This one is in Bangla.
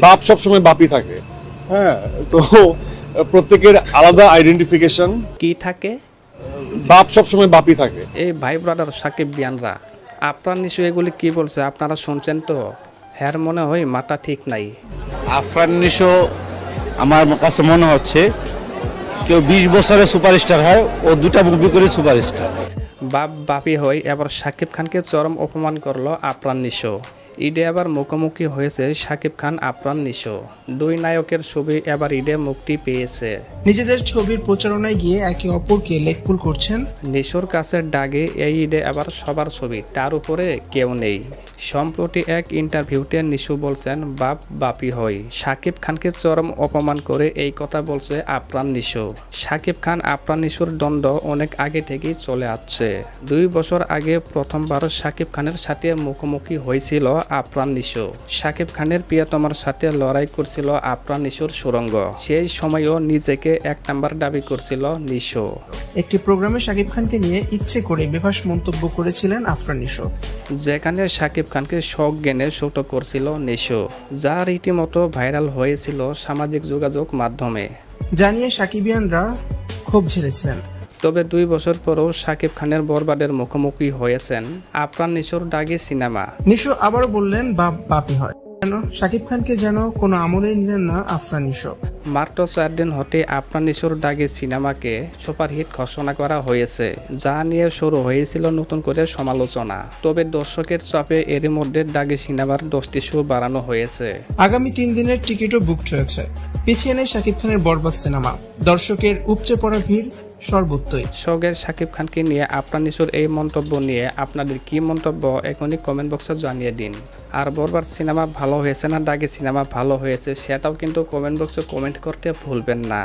বাপ সবসময় বাপই থাকে। হ্যাঁ, তো প্রত্যেকের আলাদা আইডেন্টিফিকেশন। কি থাকে? বাপ সবসময় বাপই থাকে। এই ভাই ব্রাদার সাকিব বিয়ানরা আপনার নিশ্চয়ই এগুলি কি বলছে আপনারা শুনছেন তো? হ্যার মনে হয় মাথা ঠিক নাই। আফরান নিশো আমার কাছে মনে হচ্ছে কেউ 20 বছরের সুপারস্টার হয়, ও 2টা মুভি করে সুপারস্টার। বাপ বাপি হয় এবার শাকিব খানকে চরম অপমান করলো আফরান নিশো। ঈদে আবার মুখোমুখি হয়েছে শাকিব খান আফরান নিশো। দুই নায়কের ছবি এবার ঈদে মুক্তি পেয়েছে। নিজেদের ছবির প্রচারণায় গিয়ে একে অপরকে লেকপুল করছেন। নিশোর কাছে ডাগে এই ঈদে আবার সবার ছবি, তার উপরে কেউ নেই। সম্প্রতি এক ইন্টারভিউতে নিশো বলছেন বাপ বাপি হয়। শাকিব খানকে চরম অপমান করে এই কথা বলছে আফরান নিশো। শাকিব খান আফরান নিশোর দ্বন্দ্ব অনেক আগে থেকেই চলে আসছে। 2 বছর আগে প্রথমবার শাকিব খানের সাথে মুখোমুখি হয়েছিল আফরান নিশো। শাকিব খানের প্রিয়তমার সাথে লড়াই করছিল আফরান নিশোর সুরঙ্গ। সেই সময়ও নিজেকে 1 নাম্বার দাবি করছিল নিশো। একটি প্রোগ্রামে শাকিব খানকে নিয়ে ইচ্ছে করে বেফাঁস মন্তব্য করেছিলেন আফরান নিশো। যেখানে শাকিব খানকে শখ জ্ঞানে ছোট করছিল নিশো, যা রীতিমতো ভাইরাল হয়েছিল সামাজিক যোগাযোগ মাধ্যমে। জানিয়ে সাকিবিয়ানরা ক্ষোভ ঝেড়েছিলেন। তবে 2 বছর পরও শাকিব খানের বরবাদের মুখোমুখি হয়েছেন আফরান নিশোর ডাগে সিনেমা। নিশো আবারও বললেন বাপ বাপি হয়। কেন শাকিব খানকে যেন কোনো আমলেই নিলেন না আফরান নিশো। মাত্র 4 দিন হতে আফরান নিশোর ডাগে সিনেমাকে সুপারহিট ঘোষণা করা হয়েছে, যা নিয়ে শুরু হয়েছিল নতুন করে সমালোচনা। তবে দর্শকের চাপে এরই মধ্যে ডাগে সিনেমার 10টি শো বাড়ানো হয়েছে। আগামী 3 দিনের টিকিটও বুকড হয়েছে। পিছিয়ে নেই শাকিব খানের বরবাদ সিনেমা। দর্শকের উপচে পড়া ভিড় সর্বত্রই। শোকের শাকিব খানকে নিয়ে আফরান নিশোর এই মন্তব্য নিয়ে আপনাদের কি মন্তব্য এখনই কমেন্ট বক্সে জানিয়ে দিন। আর বরবাদ সিনেমা ভালো হয়েছে না ডাগে সিনেমা ভালো হয়েছে সেটাও কিন্তু কমেন্ট বক্সে কমেন্ট করতে ভুলবেন না।